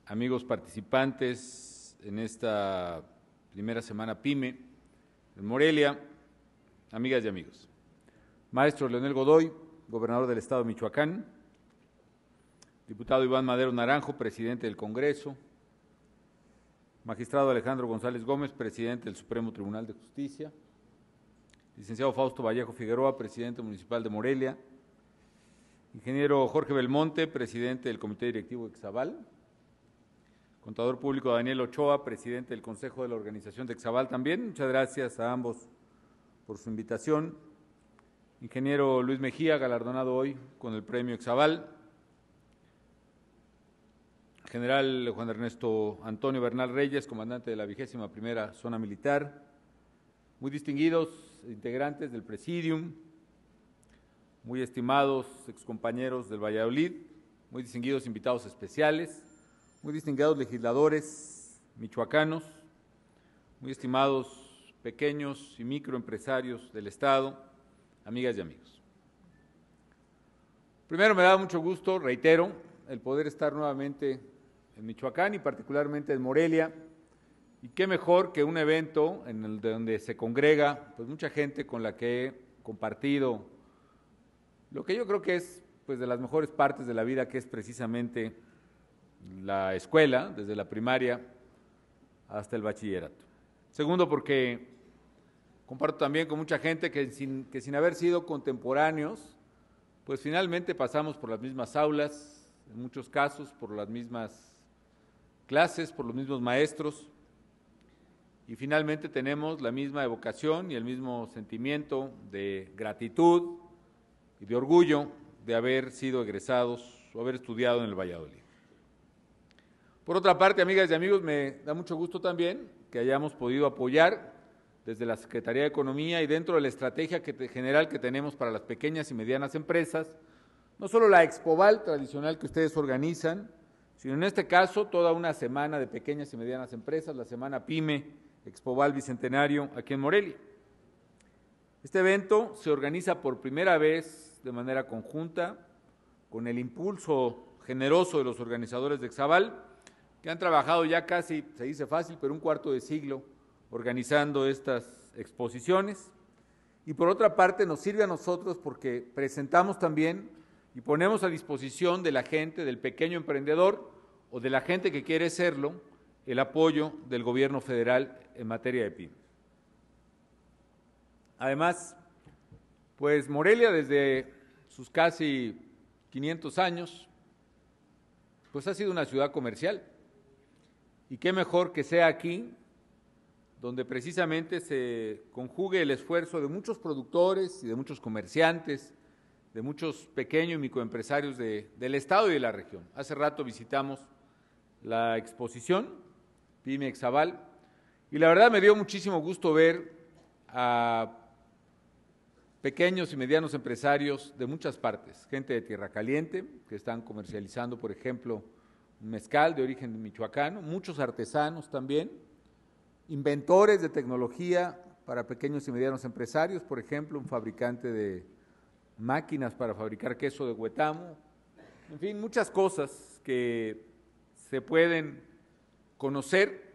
amigos participantes en esta primera semana PYME en Morelia, amigas y amigos. Maestro Leonel Godoy, gobernador del estado de Michoacán, diputado Iván Madero Naranjo, presidente del Congreso, magistrado Alejandro González Gómez, presidente del Supremo Tribunal de Justicia, licenciado Fausto Vallejo Figueroa, presidente municipal de Morelia, ingeniero Jorge Belmonte, presidente del Comité Directivo de Exaval, contador público Daniel Ochoa, presidente del Consejo de la Organización de Exaval también. Muchas gracias a ambos por su invitación. Ingeniero Luis Mejía, galardonado hoy con el premio Exaval. General Juan Ernesto Antonio Bernal Reyes, comandante de la 21ª Zona Militar. Muy distinguidos integrantes del Presidium, muy estimados excompañeros del Valladolid, muy distinguidos invitados especiales, muy distinguidos legisladores michoacanos, muy estimados pequeños y microempresarios del Estado, amigas y amigos. Primero, me da mucho gusto, reitero, el poder estar nuevamente en Michoacán y particularmente en Morelia, y qué mejor que un evento en el donde se congrega pues mucha gente con la que he compartido lo que yo creo que es pues de las mejores partes de la vida, que es precisamente la escuela, desde la primaria hasta el bachillerato. Segundo, porque comparto también con mucha gente que sin haber sido contemporáneos, pues finalmente pasamos por las mismas aulas, en muchos casos por las mismas clases, por los mismos maestros, y finalmente tenemos la misma evocación y el mismo sentimiento de gratitud y de orgullo de haber sido egresados o haber estudiado en el Valladolid. Por otra parte, amigas y amigos, me da mucho gusto también que hayamos podido apoyar desde la Secretaría de Economía y dentro de la estrategia general que tenemos para las pequeñas y medianas empresas, no solo la Expoval tradicional que ustedes organizan, sino en este caso toda una semana de pequeñas y medianas empresas, la semana PYME Expoval Bicentenario aquí en Morelia. Este evento se organiza por primera vez de manera conjunta con el impulso generoso de los organizadores de Exaval, que han trabajado ya casi, se dice fácil, pero un cuarto de siglo organizando estas exposiciones. Y por otra parte nos sirve a nosotros porque presentamos también y ponemos a disposición de la gente, del pequeño emprendedor o de la gente que quiere serlo, el apoyo del gobierno federal en materia de PYME. Además, pues Morelia desde sus casi 500 años, pues ha sido una ciudad comercial. Y qué mejor que sea aquí, donde precisamente se conjugue el esfuerzo de muchos productores y de muchos comerciantes, de muchos pequeños y microempresarios del estado y de la región. Hace rato visitamos la exposición PYME Exaval y la verdad me dio muchísimo gusto ver a pequeños y medianos empresarios de muchas partes, gente de Tierra Caliente que están comercializando, por ejemplo, un mezcal de origen michoacano, muchos artesanos también, inventores de tecnología para pequeños y medianos empresarios, por ejemplo, un fabricante de máquinas para fabricar queso de Huetamo, en fin, muchas cosas que se pueden conocer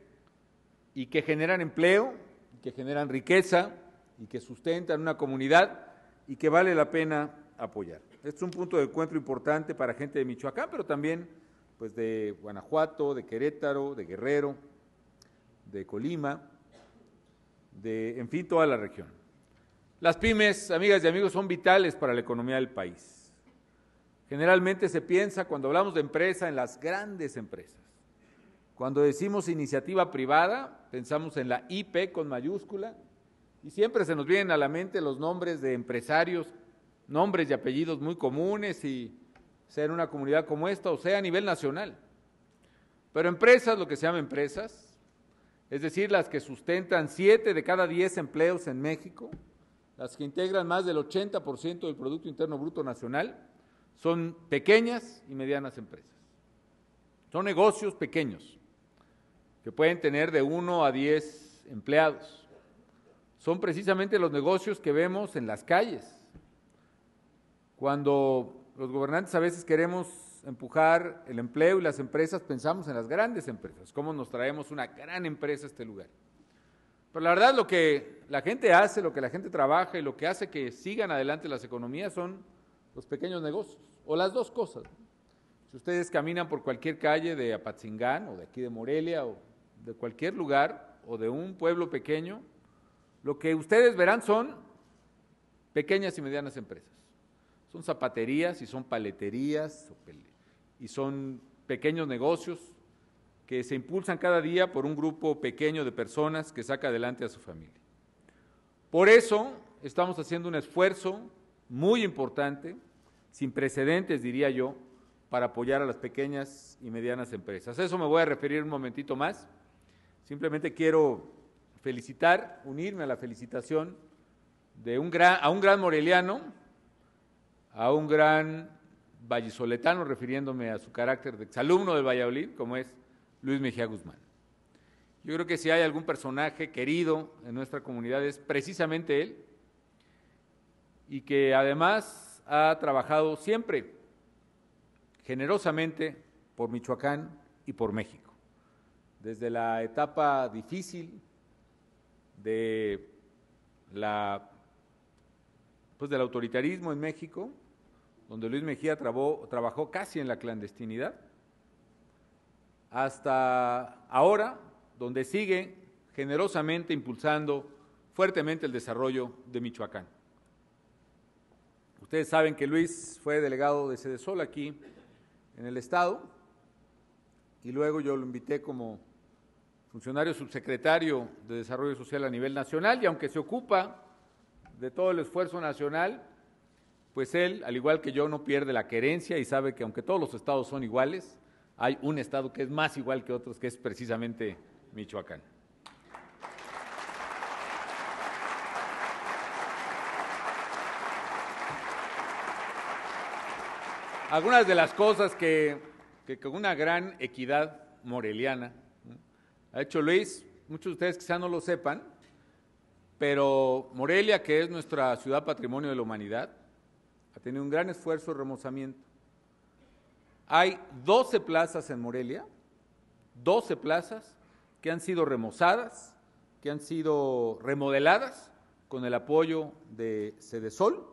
y que generan empleo, que generan riqueza y que sustentan una comunidad y que vale la pena apoyar. Este es un punto de encuentro importante para gente de Michoacán, pero también pues de Guanajuato, de Querétaro, de Guerrero, de Colima, en fin, toda la región. Las pymes, amigas y amigos, son vitales para la economía del país. Generalmente se piensa, cuando hablamos de empresa, en las grandes empresas. Cuando decimos iniciativa privada, pensamos en la IP con mayúscula, y siempre se nos vienen a la mente los nombres de empresarios, nombres y apellidos muy comunes, y sea en una comunidad como esta o sea a nivel nacional. Pero empresas, lo que se llama empresas, es decir, las que sustentan 7 de cada 10 empleos en México, las que integran más del 80% del Producto Interno Bruto Nacional, son pequeñas y medianas empresas. Son negocios pequeños, que pueden tener de 1 a 10 empleados. Son precisamente los negocios que vemos en las calles. Cuando los gobernantes a veces queremos empujar el empleo y las empresas, pensamos en las grandes empresas, cómo nos traemos una gran empresa a este lugar. Pero la verdad, lo que la gente hace, lo que la gente trabaja y lo que hace que sigan adelante las economías son los pequeños negocios, o las dos cosas. Si ustedes caminan por cualquier calle de Apatzingán, o de aquí de Morelia, o de cualquier lugar, o de un pueblo pequeño, lo que ustedes verán son pequeñas y medianas empresas. Son zapaterías y son paleterías y son pequeños negocios que se impulsan cada día por un grupo pequeño de personas que saca adelante a su familia. Por eso estamos haciendo un esfuerzo muy importante, sin precedentes diría yo, para apoyar a las pequeñas y medianas empresas. A eso me voy a referir un momentito más. Simplemente quiero felicitar, unirme a la felicitación de a un gran moreliano, a un gran vallisoletano, refiriéndome a su carácter de exalumno del Valladolid, como es Luis Mejía Guzmán. Yo creo que si hay algún personaje querido en nuestra comunidad es precisamente él, y que además ha trabajado siempre generosamente por Michoacán y por México. Desde la etapa difícil del autoritarismo en México, donde Luis Mejía trabajó casi en la clandestinidad, hasta ahora, donde sigue generosamente impulsando fuertemente el desarrollo de Michoacán. Ustedes saben que Luis fue delegado de Sedesol aquí en el Estado, y luego yo lo invité como funcionario subsecretario de Desarrollo Social a nivel nacional, y aunque se ocupa de todo el esfuerzo nacional, pues él, al igual que yo, no pierde la querencia y sabe que aunque todos los estados son iguales, hay un estado que es más igual que otros, que es precisamente Michoacán. Algunas de las cosas que con una gran equidad moreliana ha hecho Luis, muchos de ustedes quizá no lo sepan, pero Morelia, que es nuestra ciudad patrimonio de la humanidad, ha tenido un gran esfuerzo de remozamiento. Hay 12 plazas en Morelia, 12 plazas que han sido remozadas, que han sido remodeladas con el apoyo de Sedesol,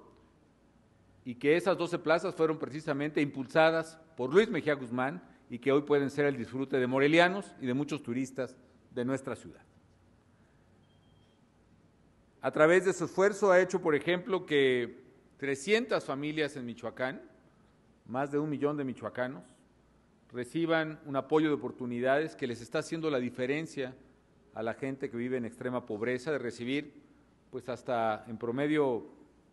y que esas 12 plazas fueron precisamente impulsadas por Luis Mejía Guzmán y que hoy pueden ser el disfrute de morelianos y de muchos turistas de nuestra ciudad. A través de su esfuerzo ha hecho, por ejemplo, que 300 familias en Michoacán, más de 1 millón de michoacanos, reciban un apoyo de oportunidades que les está haciendo la diferencia a la gente que vive en extrema pobreza, de recibir pues hasta en promedio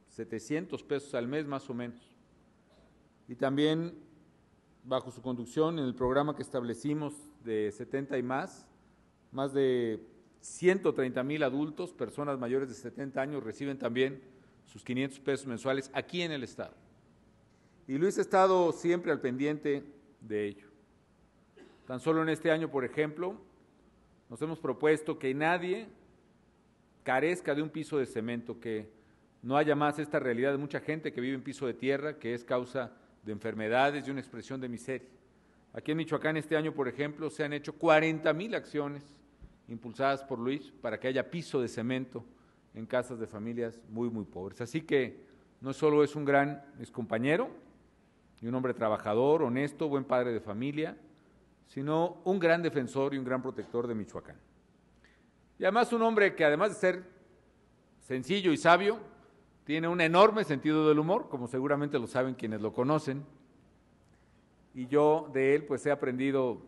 700 pesos al mes más o menos. Y también bajo su conducción en el programa que establecimos de 70 y más de 130,000 adultos, personas mayores de 70 años, reciben también sus 500 pesos mensuales aquí en el estado. Y Luis ha estado siempre al pendiente de ello. Tan solo en este año, por ejemplo, nos hemos propuesto que nadie carezca de un piso de cemento, que no haya más esta realidad de mucha gente que vive en piso de tierra, que es causa de enfermedades y una expresión de miseria. Aquí en Michoacán este año, por ejemplo, se han hecho 40,000 acciones impulsadas por Luis para que haya piso de cemento en casas de familias muy, muy pobres. Así que no solo es un gran compañero y un hombre trabajador, honesto, buen padre de familia, sino un gran defensor y un gran protector de Michoacán. Y además un hombre que, además de ser sencillo y sabio, tiene un enorme sentido del humor, como seguramente lo saben quienes lo conocen, y yo de él pues he aprendido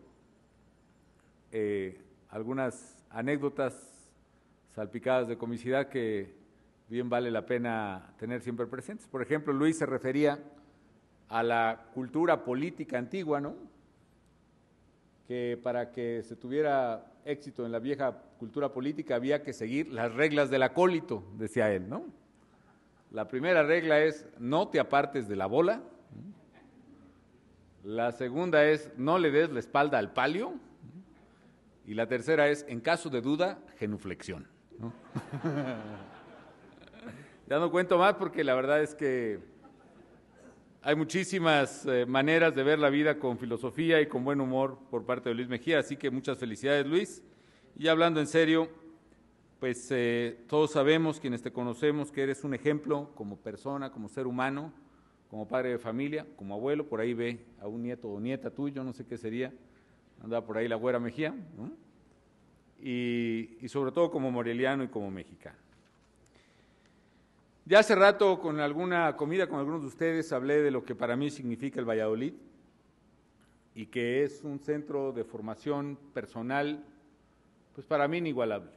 algunas anécdotas salpicadas de comicidad que bien vale la pena tener siempre presentes. Por ejemplo, Luis se refería a la cultura política antigua, ¿no? Que para que se tuviera éxito en la vieja cultura política había que seguir las reglas del acólito, decía él, ¿no? La primera regla es no te apartes de la bola. La segunda es no le des la espalda al palio. Y la tercera es, en caso de duda, genuflexión, ¿no? Ya no cuento más porque la verdad es que hay muchísimas maneras de ver la vida con filosofía y con buen humor por parte de Luis Mejía, así que muchas felicidades, Luis. Y hablando en serio, pues todos sabemos, quienes te conocemos, que eres un ejemplo como persona, como ser humano, como padre de familia, como abuelo. Por ahí ve a un nieto o nieta tuyo, no sé qué sería, andaba por ahí la güera Mejía, ¿no? Y sobre todo como moreliano y como mexicano. Ya hace rato, con alguna comida con algunos de ustedes, hablé de lo que para mí significa el Valladolid y que es un centro de formación personal, pues para mí inigualable.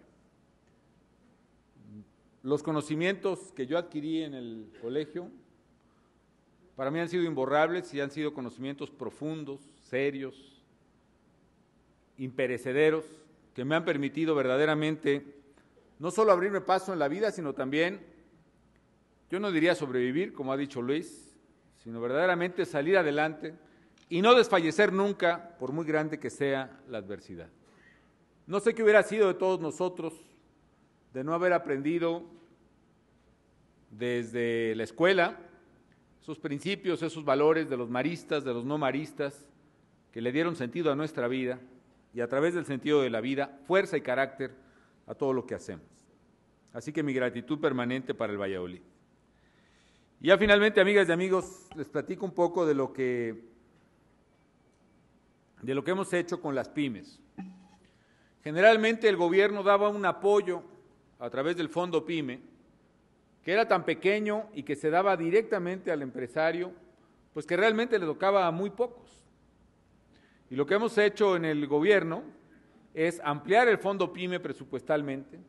Los conocimientos que yo adquirí en el colegio, para mí han sido imborrables y han sido conocimientos profundos, serios, imperecederos, que me han permitido verdaderamente no solo abrirme paso en la vida, sino también, yo no diría sobrevivir, como ha dicho Luis, sino verdaderamente salir adelante y no desfallecer nunca, por muy grande que sea la adversidad. No sé qué hubiera sido de todos nosotros de no haber aprendido desde la escuela esos principios, esos valores de los maristas, de los no maristas, que le dieron sentido a nuestra vida y a través del sentido de la vida, fuerza y carácter a todo lo que hacemos. Así que mi gratitud permanente para el Valladolid. Y ya finalmente, amigas y amigos, les platico un poco de lo que hemos hecho con las pymes. Generalmente el gobierno daba un apoyo a través del Fondo Pyme, que era tan pequeño y que se daba directamente al empresario, pues que realmente le tocaba a muy pocos. Y lo que hemos hecho en el gobierno es ampliar el Fondo Pyme presupuestalmente,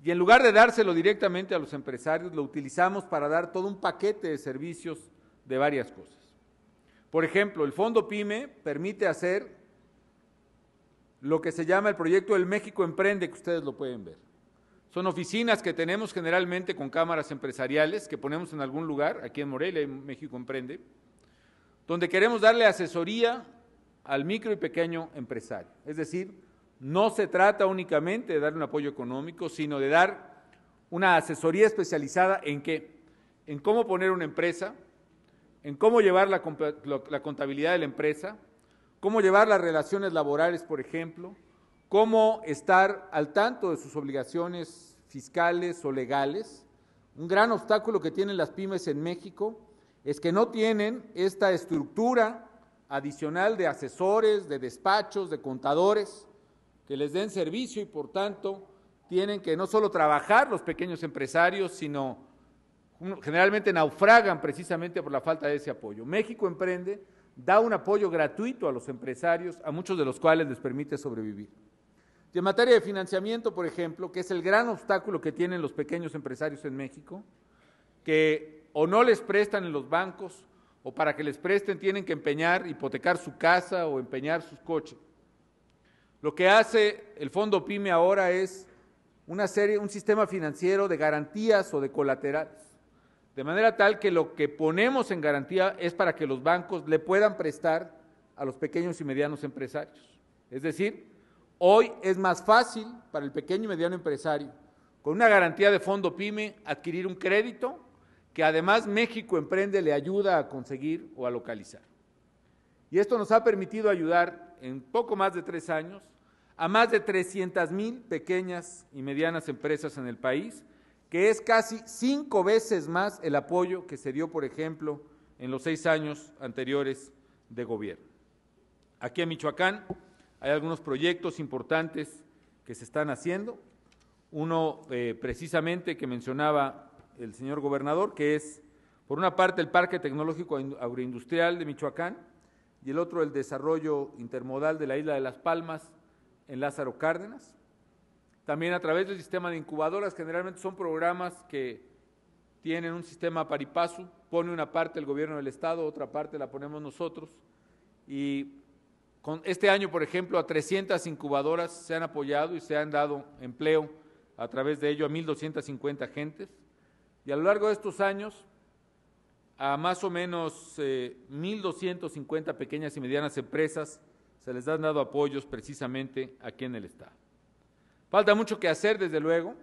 y en lugar de dárselo directamente a los empresarios, lo utilizamos para dar todo un paquete de servicios de varias cosas. Por ejemplo, el Fondo Pyme permite hacer lo que se llama el proyecto El México Emprende, que ustedes lo pueden ver. Son oficinas que tenemos generalmente con cámaras empresariales, que ponemos en algún lugar, aquí en Morelia, en México Emprende, donde queremos darle asesoría al micro y pequeño empresario. Es decir, no se trata únicamente de darle un apoyo económico, sino de dar una asesoría especializada en qué, en cómo poner una empresa, en cómo llevar la contabilidad de la empresa, cómo llevar las relaciones laborales, por ejemplo, cómo estar al tanto de sus obligaciones fiscales o legales. Un gran obstáculo que tienen las pymes en México es que no tienen esta estructura adicional de asesores, de despachos, de contadores, que les den servicio y por tanto tienen que no solo trabajar los pequeños empresarios, sino generalmente naufragan precisamente por la falta de ese apoyo. México Emprende da un apoyo gratuito a los empresarios, a muchos de los cuales les permite sobrevivir. Y en materia de financiamiento, por ejemplo, que es el gran obstáculo que tienen los pequeños empresarios en México, que o no les prestan en los bancos, o para que les presten tienen que empeñar, hipotecar su casa o empeñar sus coches. Lo que hace el Fondo Pyme ahora es un sistema financiero de garantías o de colaterales, de manera tal que lo que ponemos en garantía es para que los bancos le puedan prestar a los pequeños y medianos empresarios. Es decir, hoy es más fácil para el pequeño y mediano empresario, con una garantía de Fondo Pyme, adquirir un crédito que además México Emprende le ayuda a conseguir o a localizar. Y esto nos ha permitido ayudar en poco más de 3 años a más de 300,000 pequeñas y medianas empresas en el país, que es casi 5 veces más el apoyo que se dio, por ejemplo, en los 6 años anteriores de gobierno. Aquí en Michoacán hay algunos proyectos importantes que se están haciendo. Uno precisamente que mencionaba el señor gobernador, que es, por una parte, el Parque Tecnológico Agroindustrial de Michoacán y el otro, el desarrollo intermodal de la isla de Las Palmas en Lázaro Cárdenas. También a través del sistema de incubadoras, generalmente son programas que tienen un sistema pari passu, pone una parte el gobierno del estado, otra parte la ponemos nosotros, y con este año, por ejemplo, a 300 incubadoras se han apoyado y se han dado empleo a través de ello a 1,250 gentes, y a lo largo de estos años a más o menos 1,250 pequeñas y medianas empresas se les han dado apoyos precisamente aquí en el estado. Falta mucho que hacer, desde luego,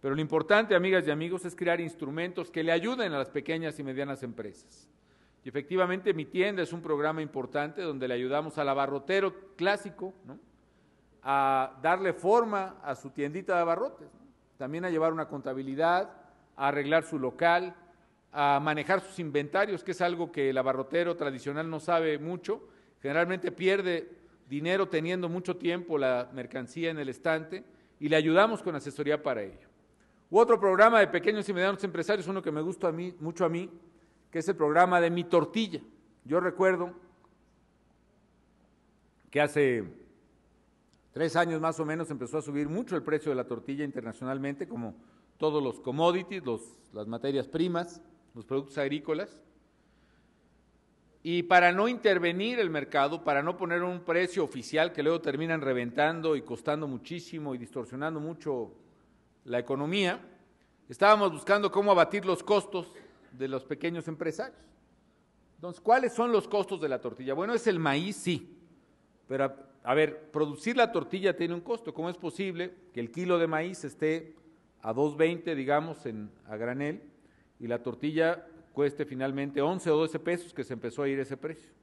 pero lo importante, amigas y amigos, es crear instrumentos que le ayuden a las pequeñas y medianas empresas. Y efectivamente mi tienda es un programa importante donde le ayudamos al abarrotero clásico, ¿no?, a darle forma a su tiendita de abarrotes, ¿no?, también a llevar una contabilidad, a arreglar su local, a manejar sus inventarios, que es algo que el abarrotero tradicional no sabe mucho, generalmente pierde dinero teniendo mucho tiempo la mercancía en el estante y le ayudamos con asesoría para ello. U otro programa de pequeños y medianos empresarios, uno que me gusta mucho a mí, que es el programa de Mi Tortilla. Yo recuerdo que hace 3 años más o menos empezó a subir mucho el precio de la tortilla internacionalmente, como todos los commodities, las materias primas, los productos agrícolas. Y para no intervenir el mercado, para no poner un precio oficial que luego terminan reventando y costando muchísimo y distorsionando mucho la economía, estábamos buscando cómo abatir los costos de los pequeños empresarios. Entonces, ¿cuáles son los costos de la tortilla? Bueno, es el maíz, sí, pero a ver, producir la tortilla tiene un costo. ¿Cómo es posible que el kilo de maíz esté a 2.20, digamos, a granel, y la tortilla cueste finalmente 11 o 12 pesos, que se empezó a ir ese precio?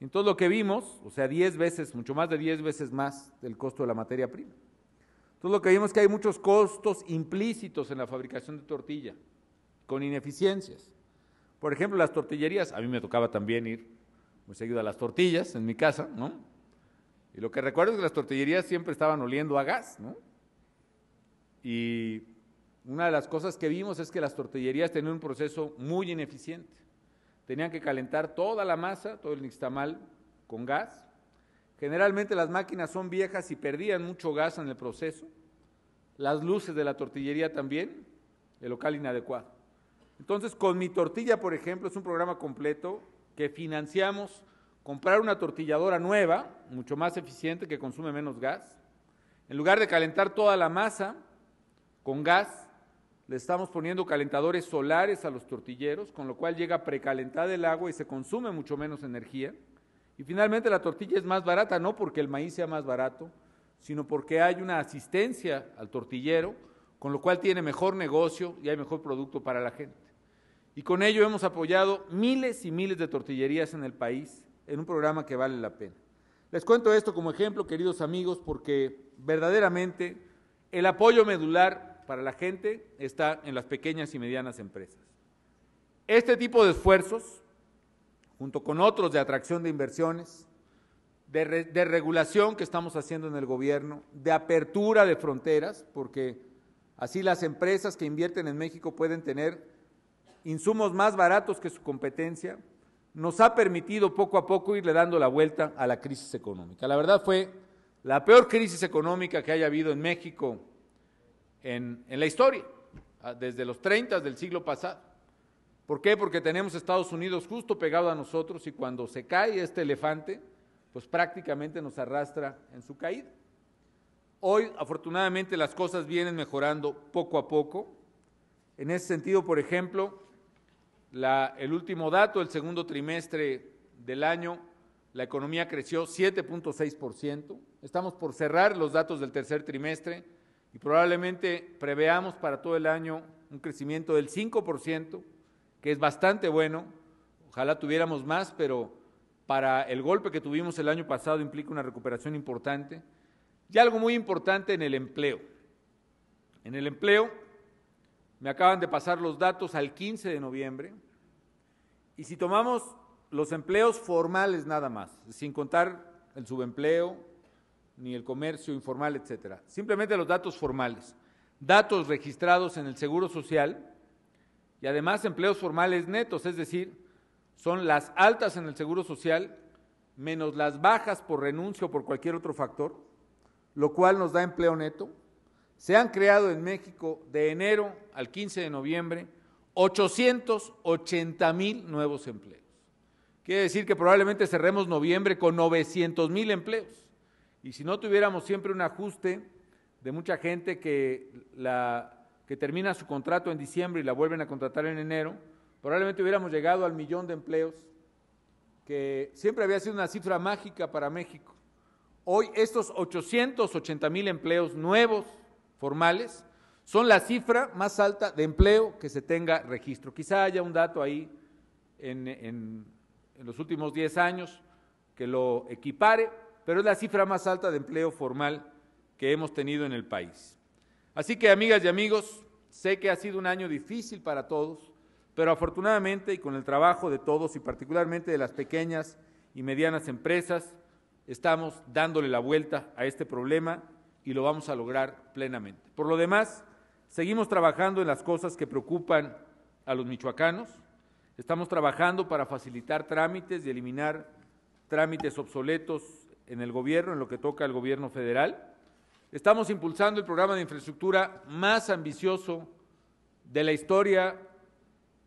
Entonces lo que vimos, o sea, 10 veces, mucho más de 10 veces más del costo de la materia prima. Entonces lo que vimos es que hay muchos costos implícitos en la fabricación de tortilla, con ineficiencias. Por ejemplo, las tortillerías, a mí me tocaba también ir muy seguido a las tortillas en mi casa, ¿no? Y lo que recuerdo es que las tortillerías siempre estaban oliendo a gas, ¿no? Y una de las cosas que vimos es que las tortillerías tenían un proceso muy ineficiente. Tenían que calentar toda la masa, todo el nixtamal, con gas. Generalmente las máquinas son viejas y perdían mucho gas en el proceso. Las luces de la tortillería también, el local inadecuado. Entonces, con Mi Tortilla, por ejemplo, es un programa completo que financiamos comprar una tortilladora nueva, mucho más eficiente, que consume menos gas. En lugar de calentar toda la masa con gas, le estamos poniendo calentadores solares a los tortilleros, con lo cual llega precalentada el agua y se consume mucho menos energía. Y finalmente la tortilla es más barata, no porque el maíz sea más barato, sino porque hay una asistencia al tortillero, con lo cual tiene mejor negocio y hay mejor producto para la gente. Y con ello hemos apoyado miles y miles de tortillerías en el país, en un programa que vale la pena. Les cuento esto como ejemplo, queridos amigos, porque verdaderamente el apoyo medular para la gente está en las pequeñas y medianas empresas. Este tipo de esfuerzos, junto con otros de atracción de inversiones, de regulación que estamos haciendo en el gobierno, de apertura de fronteras, porque así las empresas que invierten en México pueden tener insumos más baratos que su competencia, nos ha permitido poco a poco irle dando la vuelta a la crisis económica. La verdad fue la peor crisis económica que haya habido en México en la historia, desde los 30 del siglo pasado. ¿Por qué? Porque tenemos Estados Unidos justo pegado a nosotros y cuando se cae este elefante, pues prácticamente nos arrastra en su caída. Hoy, afortunadamente, las cosas vienen mejorando poco a poco. En ese sentido, por ejemplo, el último dato, el segundo trimestre del año, la economía creció 7.6%. Estamos por cerrar los datos del tercer trimestre y probablemente preveamos para todo el año un crecimiento del 5%, que es bastante bueno. Ojalá tuviéramos más, pero para el golpe que tuvimos el año pasado implica una recuperación importante. Y algo muy importante en el empleo. En el empleo, me acaban de pasar los datos al 15 de noviembre, y si tomamos los empleos formales nada más, sin contar el subempleo, ni el comercio informal, etcétera, simplemente los datos formales, datos registrados en el Seguro Social, y además empleos formales netos, es decir, son las altas en el Seguro Social menos las bajas por renuncio o por cualquier otro factor, lo cual nos da empleo neto. Se han creado en México de enero al 15 de noviembre 880,000 nuevos empleos. Quiere decir que probablemente cerremos noviembre con 900,000 empleos. Y si no tuviéramos siempre un ajuste de mucha gente que termina su contrato en diciembre y la vuelven a contratar en enero, probablemente hubiéramos llegado al 1,000,000 de empleos, que siempre había sido una cifra mágica para México. Hoy estos 880,000 empleos nuevos, formales, son la cifra más alta de empleo que se tenga registro. Quizá haya un dato ahí en los últimos 10 años que lo equipare, pero es la cifra más alta de empleo formal que hemos tenido en el país. Así que, amigas y amigos, sé que ha sido un año difícil para todos, pero afortunadamente y con el trabajo de todos y particularmente de las pequeñas y medianas empresas, estamos dándole la vuelta a este problema y lo vamos a lograr plenamente. Por lo demás, seguimos trabajando en las cosas que preocupan a los michoacanos. Estamos trabajando para facilitar trámites y eliminar trámites obsoletos en el gobierno, en lo que toca al gobierno federal. Estamos impulsando el programa de infraestructura más ambicioso de la historia,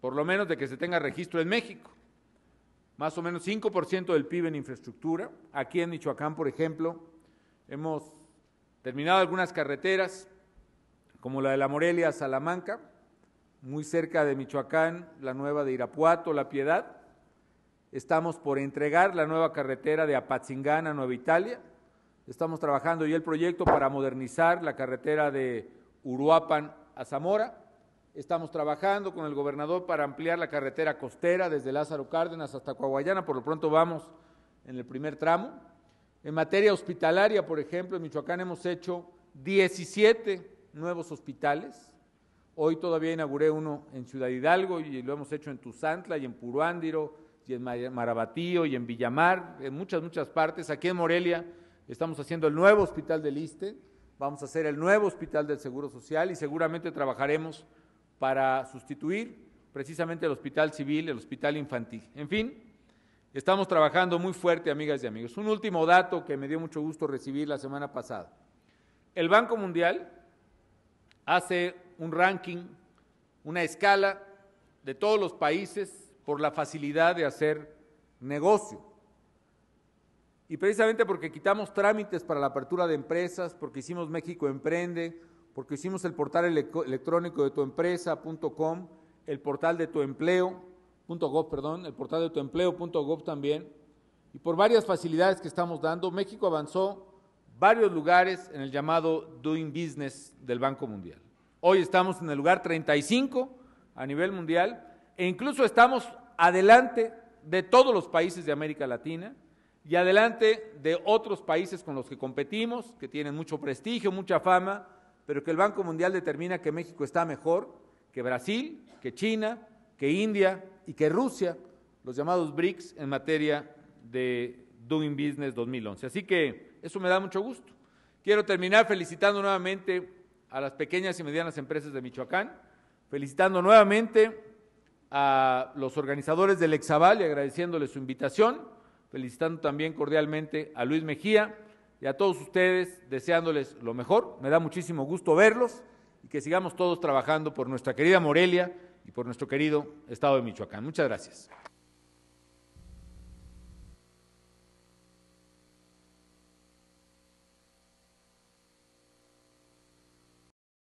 por lo menos de que se tenga registro en México. Más o menos 5% del PIB en infraestructura. Aquí en Michoacán, por ejemplo, hemos terminado algunas carreteras, como la de la Morelia a Salamanca, muy cerca de Michoacán, la nueva de Irapuato, La Piedad. Estamos por entregar la nueva carretera de Apatzingán a Nueva Italia. Estamos trabajando ya el proyecto para modernizar la carretera de Uruapan a Zamora. Estamos trabajando con el gobernador para ampliar la carretera costera desde Lázaro Cárdenas hasta Coahuayana. Por lo pronto vamos en el primer tramo. En materia hospitalaria, por ejemplo, en Michoacán hemos hecho 17 nuevos hospitales. Hoy todavía inauguré uno en Ciudad Hidalgo y lo hemos hecho en Tuzantla y en Puruándiro y en Marabatío y en Villamar, en muchas partes. Aquí en Morelia estamos haciendo el nuevo hospital del ISSSTE, vamos a hacer el nuevo hospital del Seguro Social y seguramente trabajaremos para sustituir precisamente el hospital civil, el hospital infantil. En fin, estamos trabajando muy fuerte, amigas y amigos. Un último dato que me dio mucho gusto recibir la semana pasada. El Banco Mundial hace un ranking, una escala de todos los países por la facilidad de hacer negocio. Y precisamente porque quitamos trámites para la apertura de empresas, porque hicimos México Emprende, porque hicimos el portal electrónico de tuempresa.com, el portal de tuempleo.gov, el portal de tuempleo.gov también, y por varias facilidades que estamos dando, México avanzó varios lugares en el llamado Doing Business del Banco Mundial. Hoy estamos en el lugar 35 a nivel mundial e incluso estamos adelante de todos los países de América Latina y adelante de otros países con los que competimos, que tienen mucho prestigio, mucha fama, pero que el Banco Mundial determina que México está mejor que Brasil, que China, que India y que Rusia, los llamados BRICS en materia de Doing Business 2011. Así que eso me da mucho gusto. Quiero terminar felicitando nuevamente a las pequeñas y medianas empresas de Michoacán, felicitando nuevamente a los organizadores del Exaval y agradeciéndoles su invitación, felicitando también cordialmente a Luis Mejía y a todos ustedes, deseándoles lo mejor. Me da muchísimo gusto verlos y que sigamos todos trabajando por nuestra querida Morelia y por nuestro querido estado de Michoacán. Muchas gracias.